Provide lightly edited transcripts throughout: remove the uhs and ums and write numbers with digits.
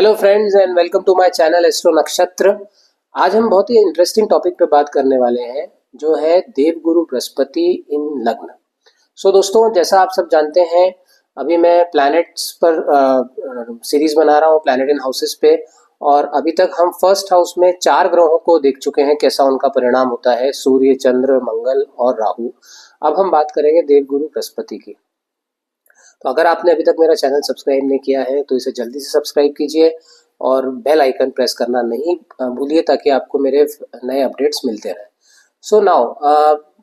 Hello friends and welcome to my channel astro Nakshatra. आज हम बहुत ही इंटरेस्टिंग टॉपिक पे बात करने वाले हैं जो है देवगुरु बृहस्पति इन लग्न। दोस्तों, जैसा आप सब जानते हैं, अभी मैं प्लैनेट्स पर सीरीज बना रहा हूँ, प्लैनेट इन हाउसेस पे। और अभी तक हम फर्स्ट हाउस में 4 ग्रहों को देख चुके हैं, कैसा उनका परिणाम होता है, सूर्य, चंद्र, मंगल और राहु। अब हम बात करेंगे देवगुरु बृहस्पति की। तो अगर आपने अभी तक मेरा चैनल सब्सक्राइब नहीं किया है तो इसे जल्दी से सब्सक्राइब कीजिए और बेल आइकन प्रेस करना नहीं भूलिए, ताकि आपको मेरे नए अपडेट्स मिलते रहें। सो नाउ,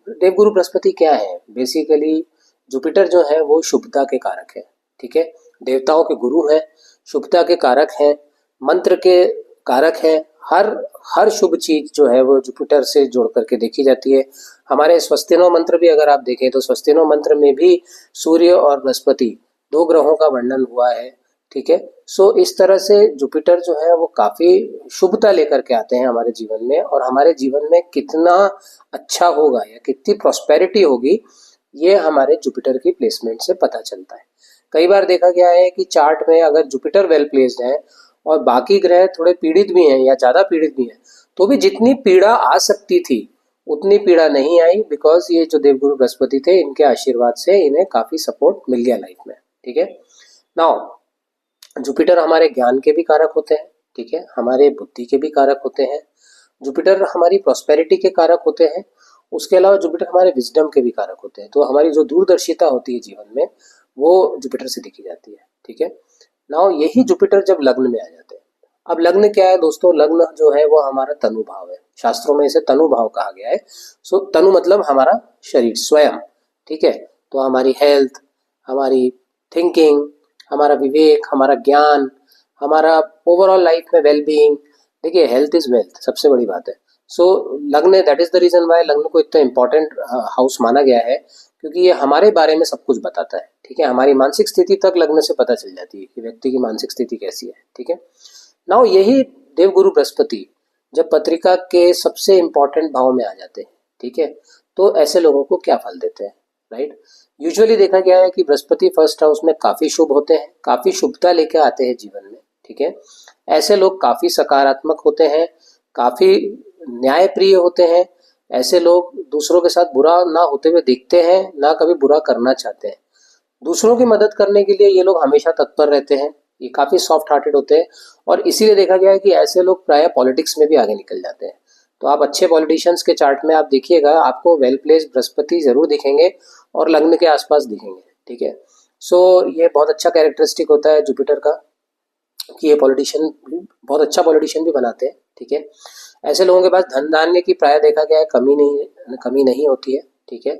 देवगुरु बृहस्पति क्या है? बेसिकली जुपिटर जो है वो शुभता के कारक है। ठीक है, देवताओं के गुरु हैं, शुभता के कारक हैं, मंत्र के कारक हैं। हर शुभ चीज जो है वो जुपिटर से जोड़ करके देखी जाती है। हमारे स्वस्तिनो मंत्र भी अगर आप देखें तो स्वस्तिनो मंत्र में भी सूर्य और बृहस्पति 2 ग्रहों का वर्णन हुआ है। ठीक है, इस तरह से जुपिटर जो है वो काफी शुभता लेकर के आते हैं हमारे जीवन में, और हमारे जीवन में कितना अच्छा होगा या कितनी प्रॉस्पेरिटी होगी ये हमारे जुपिटर की प्लेसमेंट से पता चलता है। कई बार देखा गया है कि चार्ट में अगर जुपिटर वेल प्लेस्ड है और बाकी ग्रह थोड़े पीड़ित भी हैं या ज्यादा पीड़ित भी हैं, तो भी जितनी पीड़ा आ सकती थी उतनी पीड़ा नहीं आई, बिकॉज ये जो देवगुरु बृहस्पति थे इनके आशीर्वाद से इन्हें काफी सपोर्ट मिल गया लाइफ में। ठीक है, नाउ जुपिटर हमारे ज्ञान के भी कारक होते हैं। ठीक है, हमारे बुद्धि के भी कारक होते हैं। जुपिटर हमारी प्रॉस्पेरिटी के कारक होते हैं। उसके अलावा जुपिटर हमारे विजडम के भी कारक होते हैं। तो हमारी जो दूरदर्शिता होती है जीवन में वो जुपिटर से देखी जाती है। ठीक है, नाउ यही जुपिटर जब लग्न में आ जाते हैं। अब लग्न क्या है दोस्तों? लग्न जो है वो हमारा तनु भाव है। शास्त्रों में इसे तनु भाव कहा गया है। तनु मतलब हमारा शरीर स्वयं। ठीक है, तो हमारी हेल्थ, हमारी थिंकिंग, हमारा विवेक, हमारा ज्ञान, हमारा ओवरऑल लाइफ में वेलबीइंग। देखिए, हेल्थ इज वेल्थ, सबसे बड़ी बात है। लग्न, that is the reason why लग्न को इतना इंपॉर्टेंट हाउस माना गया है, क्योंकि ये हमारे बारे में सब कुछ बताता है। ठीक है, हमारी मानसिक स्थिति तक लग्न से पता चल जाती है कि व्यक्ति की मानसिक स्थिति कैसी है। ठीक है, नाउ यही देवगुरु बृहस्पति जब पत्रिका के सबसे इंपॉर्टेंट भाव में आ जाते हैं, ठीक है, तो ऐसे लोगों को क्या फल देते हैं? राइट, यूजुअली देखा गया है कि बृहस्पति फर्स्ट हाउस में काफी शुभ होते हैं, काफी शुभता लेके आते हैं जीवन में। ठीक है, ऐसे लोग काफी सकारात्मक होते हैं, काफी न्यायप्रिय होते हैं। ऐसे लोग दूसरों के साथ बुरा ना होते हुए दिखते हैं, ना कभी बुरा करना चाहते हैं। दूसरों की मदद करने के लिए ये लोग हमेशा तत्पर रहते हैं। ये काफी सॉफ्ट हार्टेड होते हैं, और इसीलिए देखा गया है कि ऐसे लोग प्राय पॉलिटिक्स में भी आगे निकल जाते हैं। तो आप अच्छे पॉलिटिशियंस के चार्ट में आप देखिएगा, आपको वेल प्लेस्ड बृहस्पति जरूर दिखेंगे और लग्न के आसपास दिखेंगे। ठीक है, ये बहुत अच्छा कैरेक्टरिस्टिक होता है जुपिटर का कि ये पॉलिटिशियन बहुत अच्छा पॉलिटिशियन भी बनाते हैं। ठीक है, ऐसे लोगों के पास धन धान्य की प्राय देखा गया है कमी नहीं होती है। ठीक है,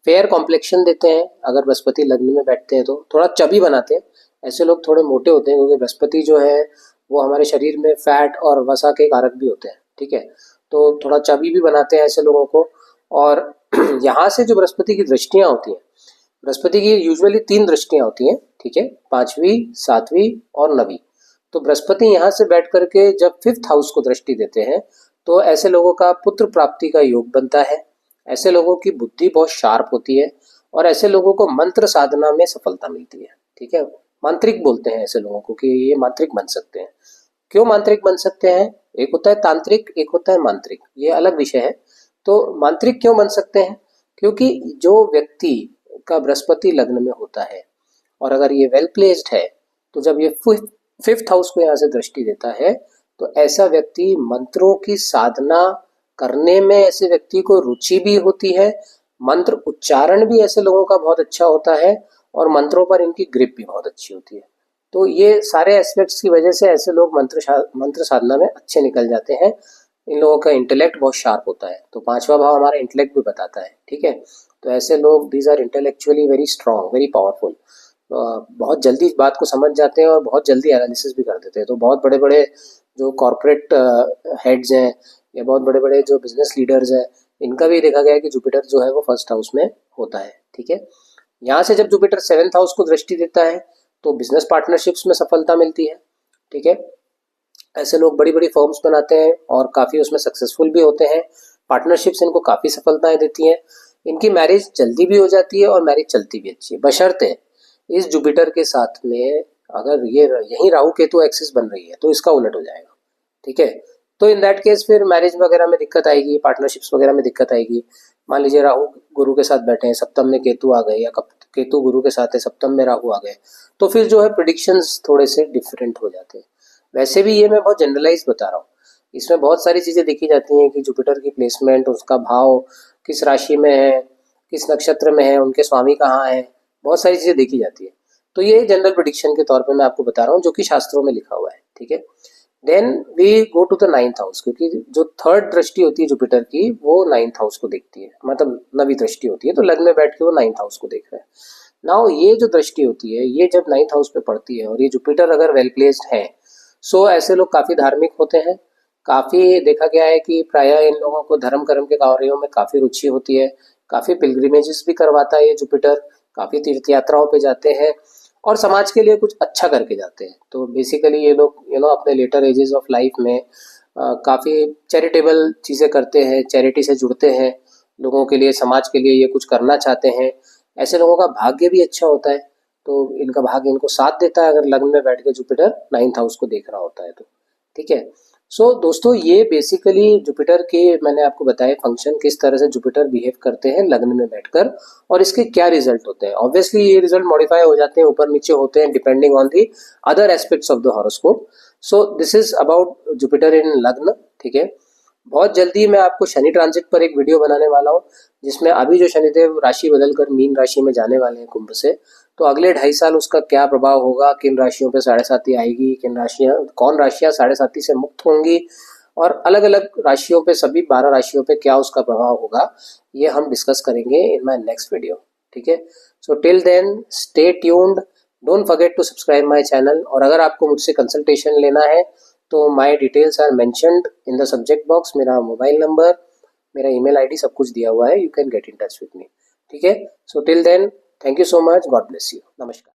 फेयर कॉम्प्लेक्शन देते हैं। अगर बृहस्पति लग्न में बैठते हैं तो थोड़ा चबी बनाते हैं। ऐसे लोग थोड़े मोटे होते हैं, क्योंकि बृहस्पति जो है वो हमारे शरीर में फैट और वसा के कारक भी होते हैं। ठीक है, तो थोड़ा चबी भी बनाते हैं ऐसे लोगों को। और यहाँ से जो बृहस्पति की दृष्टियां होती हैं, बृहस्पति की यूजुअली 3 दृष्टियां होती हैं। ठीक है, 5वीं, 7वीं और 9वीं। तो बृहस्पति यहाँ से बैठ करके जब 5th हाउस को दृष्टि देते हैं तो ऐसे लोगों का पुत्र प्राप्ति का योग बनता है। ऐसे लोगों की बुद्धि बहुत शार्प होती है, और ऐसे लोगों को मंत्र साधना में सफलता मिलती है। ठीक है, मांत्रिक बोलते हैं ऐसे लोगों को कि ये मांत्रिक बन सकते हैं। क्यों मांत्रिक बन सकते हैं? एक होता है तांत्रिक, एक होता है मांत्रिक, ये अलग विषय है। तो मांत्रिक क्यों बन सकते हैं? क्योंकि जो व्यक्ति का बृहस्पति लग्न में होता है और अगर ये वेल प्लेस्ड है, तो जब ये 5th हाउस को यहाँ से दृष्टि देता है तो ऐसा व्यक्ति मंत्रों की साधना करने में, ऐसे व्यक्ति को रुचि भी होती है। मंत्र उच्चारण भी ऐसे लोगों का बहुत अच्छा होता है, और मंत्रों पर इनकी ग्रिप भी बहुत अच्छी होती है। तो ये सारे एस्पेक्ट्स की वजह से ऐसे लोग मंत्र साधना में अच्छे निकल जाते हैं। इन लोगों का इंटेलेक्ट बहुत शार्प होता है। तो 5वां भाव हमारा इंटेलेक्ट भी बताता है। ठीक है, तो ऐसे लोग, these are intellectually very strong, very powerful. बहुत जल्दी इस बात को समझ जाते हैं और बहुत जल्दी एनालिसिस भी कर देते हैं। तो बहुत बड़े बड़े जो कॉर्पोरेट हेड्स हैं या बहुत बड़े बड़े जो बिजनेस लीडर्स हैं, इनका भी देखा गया है कि जुपिटर जो है वो 1st हाउस में होता है। ठीक है, यहाँ से जब जुपिटर 7th हाउस को दृष्टि देता है तो बिजनेस पार्टनरशिप्स में सफलता मिलती है। ठीक है, ऐसे लोग बड़ी बड़ी फर्म्स बनाते हैं और काफ़ी उसमें सक्सेसफुल भी होते हैं। पार्टनरशिप्स इनको काफ़ी सफलताएं देती हैं। इनकी मैरिज जल्दी भी हो जाती है और मैरिज चलती भी अच्छी है, बशर्ते इस जुपिटर के साथ में अगर ये यही राहु केतु एक्सिस बन रही है तो इसका उलट हो जाएगा, ठीक है। तो इन दैट केस फिर मैरिज वगैरह में दिक्कत आएगी, पार्टनरशिप्स वगैरह में दिक्कत आएगी। मान लीजिए राहु गुरु के साथ बैठे हैं, सप्तम में केतु आ गए, या केतु गुरु के साथ है, सप्तम में राहु आ गए, तो फिर जो है प्रिडिक्शंस थोड़े से डिफरेंट हो जाते हैं। वैसे भी ये मैं बहुत जनरलाइज बता रहा हूँ, इसमें बहुत सारी चीज़ें देखी जाती हैं कि जुपिटर की प्लेसमेंट, उसका भाव किस राशि में है, किस नक्षत्र में है, उनके स्वामी कहाँ है, बहुत सारी चीज़ें देखी जाती है। तो ये जनरल प्रिडिक्शन के तौर पे मैं आपको बता रहा हूँ जो कि शास्त्रों में लिखा हुआ है, ठीक है। Then we go to the 9th house, क्योंकि जो थर्ड दृष्टि होती है जुपिटर की वो 9th हाउस को देखती है, मतलब नवी दृष्टि होती है, तो लग्न में बैठ के वो 9th हाउस को देख रहे हैं। नाउ ये जो दृष्टि होती है ये जब 9th हाउस पे पड़ती है और ये जुपिटर अगर वेल प्लेस्ड है, सो ऐसे लोग काफ़ी धार्मिक होते हैं। काफ़ी देखा गया है कि प्रायः इन लोगों को धर्म कर्म के कार्यों में काफ़ी रुचि होती है, काफ़ी पिलग्रिमेजेस भी करवाता है ये जुपिटर, काफ़ी तीर्थ यात्राओं पे जाते हैं और समाज के लिए कुछ अच्छा करके जाते हैं। तो बेसिकली ये लोग अपने लेटर एजेस ऑफ लाइफ में काफ़ी चैरिटेबल चीज़ें करते हैं, चैरिटी से जुड़ते हैं, लोगों के लिए, समाज के लिए ये कुछ करना चाहते हैं। ऐसे लोगों का भाग्य भी अच्छा होता है, तो इनका भाग्य इनको साथ देता है अगर लग्न में बैठ के जुपिटर 9th हाउस को देख रहा होता है तो, ठीक है। सो दोस्तों ये बेसिकली जुपिटर के मैंने आपको बताया फंक्शन, किस तरह से जुपिटर बिहेव करते हैं लग्न में बैठकर और इसके क्या रिजल्ट होते हैं। ऑब्वियसली ये रिजल्ट मॉडिफाई हो जाते हैं, ऊपर नीचे होते हैं depending on the other aspects of the horoscope. So this is about Jupiter in लग्न, ठीक है। बहुत जल्दी मैं आपको शनि ट्रांजिट पर एक वीडियो बनाने वाला हूँ, जिसमें अभी जो शनिदेव राशि बदलकर मीन राशि में जाने वाले हैं कुंभ से, तो अगले 2.5 साल उसका क्या प्रभाव होगा, किन राशियों पे साढ़े साती आएगी, कौन राशियां साढ़े साती से मुक्त होंगी, और अलग अलग राशियों पे, सभी 12 राशियों पे क्या उसका प्रभाव होगा, ये हम डिस्कस करेंगे इन माय नेक्स्ट वीडियो, ठीक है। So till then stay tuned, don't forget to subscribe my channel. और अगर आपको मुझसे कंसल्टेशन लेना है तो my details are mentioned in the subject box, मेरा मोबाइल नंबर, मेरा ईमेल आईडी सब कुछ दिया हुआ है, you can get in touch with me, ठीक है। So till then thank you so much, God bless you, नमस्कार।